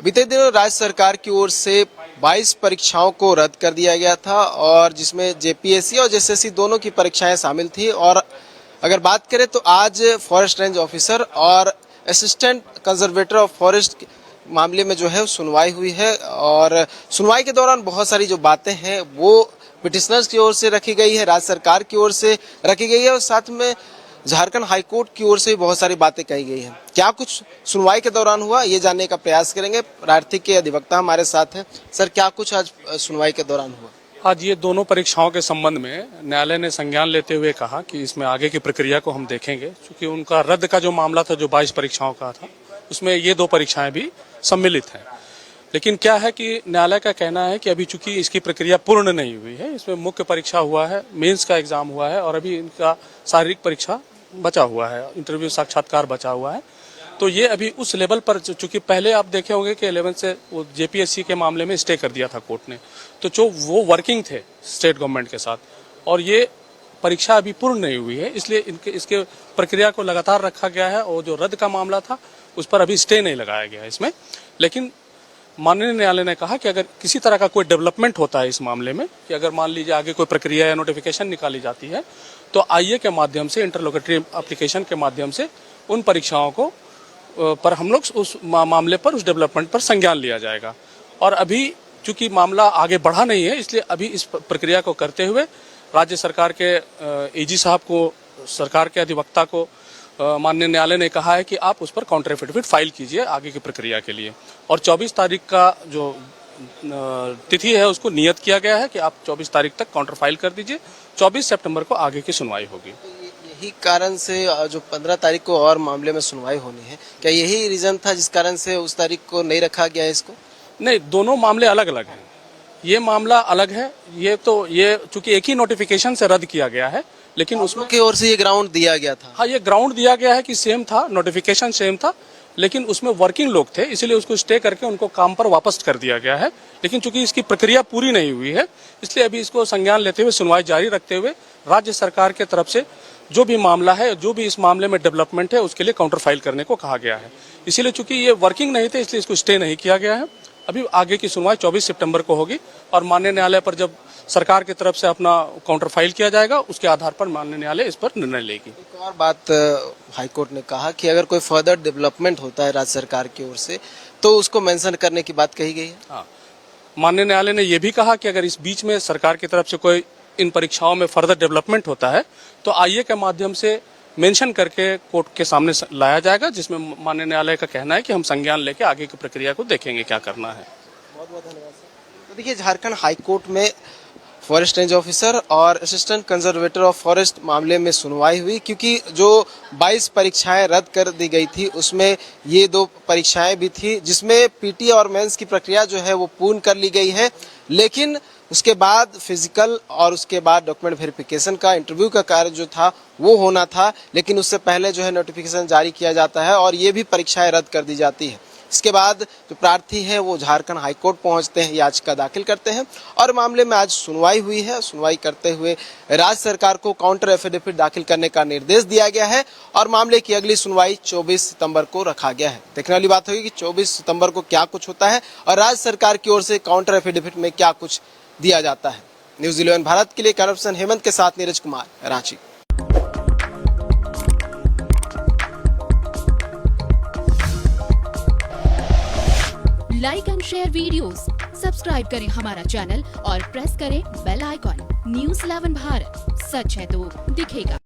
बीते दिनों राज्य सरकार की ओर से 22 परीक्षाओं को रद्द कर दिया गया था और जिसमें जेपीएससी और जेएसएससी दोनों की परीक्षाएं शामिल थी। और अगर बात करें तो आज फॉरेस्ट रेंज ऑफिसर और असिस्टेंट कंजर्वेटर ऑफ फॉरेस्ट मामले में जो है सुनवाई हुई है। और सुनवाई के दौरान बहुत सारी जो बातें हैं वो पिटिशनर्स की ओर से रखी गई है, राज्य सरकार की ओर से रखी गई है और साथ में झारखंड हाईकोर्ट की ओर से भी बहुत सारी बातें कही गई हैं। क्या कुछ सुनवाई के दौरान हुआ ये जानने का प्रयास करेंगे। प्रार्थी के अधिवक्ता हमारे साथ हैं। सर, क्या कुछ आज सुनवाई के दौरान हुआ? आज ये दोनों परीक्षाओं के संबंध में न्यायालय ने संज्ञान लेते हुए कहा कि इसमें आगे की प्रक्रिया को हम देखेंगे, क्योंकि उनका रद्द का जो मामला था जो 22 परीक्षाओं का था उसमें ये 2 परीक्षाएं भी सम्मिलित हैं। लेकिन क्या है कि न्यायालय का कहना है कि अभी चूंकि इसकी प्रक्रिया पूर्ण नहीं हुई है, इसमें मुख्य परीक्षा हुआ है, मेंस का एग्जाम हुआ है और अभी इनका शारीरिक परीक्षा बचा हुआ है, इंटरव्यू साक्षात्कार बचा हुआ है। तो ये अभी उस लेवल पर, चूंकि पहले आप देखे होंगे कि 11 से वो जेपीएससी के मामले में स्टे कर दिया था कोर्ट ने, तो जो वो वर्किंग थे स्टेट गवर्नमेंट के साथ और ये परीक्षा अभी पूर्ण नहीं हुई है, इसलिए इसके प्रक्रिया को लगातार रखा गया है। और जो रद्द का मामला था उस पर अभी स्टे नहीं लगाया गया है इसमें। लेकिन माननीय न्यायालय ने कहा कि अगर किसी तरह का कोई डेवलपमेंट होता है इस मामले में, कि अगर मान लीजिए आगे कोई प्रक्रिया या नोटिफिकेशन निकाली जाती है, तो आईए के माध्यम से, इंटरलोकेटरी एप्लीकेशन के माध्यम से उन परीक्षाओं को पर हम लोग उस मामले पर, उस डेवलपमेंट पर संज्ञान लिया जाएगा। और अभी चूंकि मामला आगे बढ़ा नहीं है, इसलिए अभी इस प्रक्रिया को करते हुए राज्य सरकार के एजी साहब को, सरकार के अधिवक्ता को माननीय न्यायालय ने कहा है कि आप उस पर काउंटर एफिडेविट फाइल कीजिए आगे की प्रक्रिया के लिए। और 24 तारीख का जो तिथि है उसको नियत किया गया है कि आप 24 तारीख तक काउंटर फाइल कर दीजिए। 24 सितंबर को आगे की सुनवाई होगी। यही कारण से जो 15 तारीख को और मामले में सुनवाई होनी है, क्या यही रीजन था जिस कारण से उस तारीख को नहीं रखा गया है इसको? नहीं, दोनों मामले अलग अलग हैं। ये मामला अलग है, ये चूंकि एक ही नोटिफिकेशन से रद्द किया गया है, लेकिन उसमें की ओर से ये ग्राउंड दिया गया था। हाँ, ये ग्राउंड दिया गया है कि सेम था, नोटिफिकेशन सेम था, लेकिन उसमें वर्किंग लोग थे, इसलिए उसको स्टे करके उनको काम पर वापस कर दिया गया है। लेकिन चूंकि इसकी प्रक्रिया पूरी नहीं हुई है, इसलिए अभी इसको संज्ञान लेते हुए, सुनवाई जारी रखते हुए राज्य सरकार के तरफ से जो भी मामला है, जो भी इस मामले में डेवलपमेंट है, उसके लिए काउंटर फाइल करने को कहा गया है। इसीलिए चूंकि ये वर्किंग नहीं थे, इसलिए इसको स्टे नहीं किया गया है। अभी आगे की सुनवाई 24 सितंबर को होगी और माननीय न्यायालय पर जब सरकार की तरफ से अपना काउंटर फाइल किया जाएगा, उसके आधार पर माननीय न्यायालय इस पर निर्णय लेगी। एक और बात हाईकोर्ट ने कहा कि अगर कोई फर्दर डेवलपमेंट होता है राज्य सरकार की ओर से तो उसको मेंशन करने की बात कही गई है। हाँ, माननीय न्यायालय ने यह भी कहा कि अगर इस बीच में सरकार की तरफ से कोई इन परीक्षाओं में फर्दर डेवलपमेंट होता है तो आईए के माध्यम से मेंशन करके कोर्ट के सामने लाया जाएगा, जिसमें माननीय न्यायालय का कहना है कि हम संज्ञान लेके आगे की प्रक्रिया को देखेंगे क्या करना है। बहुत बहुत धन्यवाद सर। तो देखिए, झारखंड हाईकोर्ट में फॉरेस्ट रेंज ऑफिसर और असिस्टेंट कंजर्वेटर ऑफ फॉरेस्ट मामले में सुनवाई हुई, क्योंकि जो 22 परीक्षाएं रद्द कर दी गई थी उसमें ये 2 परीक्षाएं भी थी जिसमें पीटी और मेंस की प्रक्रिया जो है वो पूर्ण कर ली गई है। लेकिन उसके बाद फिजिकल और उसके बाद डॉक्यूमेंट वेरिफिकेशन का, इंटरव्यू का कार्य जो था वो होना था, लेकिन उससे पहले जो है नोटिफिकेशन जारी किया जाता है और ये भी परीक्षाएं रद्द कर दी जाती है। इसके बाद जो प्रार्थी है वो झारखंड हाईकोर्ट पहुंचते हैं, याचिका दाखिल करते हैं और मामले में आज सुनवाई हुई है। सुनवाई करते हुए राज्य सरकार को काउंटर एफिडेविट दाखिल करने का निर्देश दिया गया है और मामले की अगली सुनवाई 24 सितंबर को रखा गया है। देखने वाली बात होगी कि 24 सितंबर को क्या कुछ होता है और राज्य सरकार की ओर से काउंटर एफिडेविट में क्या कुछ दिया जाता है। न्यूज़ 11 भारत के लिए कैमरा पर्सन हेमंत के साथ Neeraj Kumar, Ranchi. Like and share videos, subscribe करें हमारा चैनल और प्रेस करें बेल आइकॉन। न्यूज़ 11 भारत, सच है तो दिखेगा।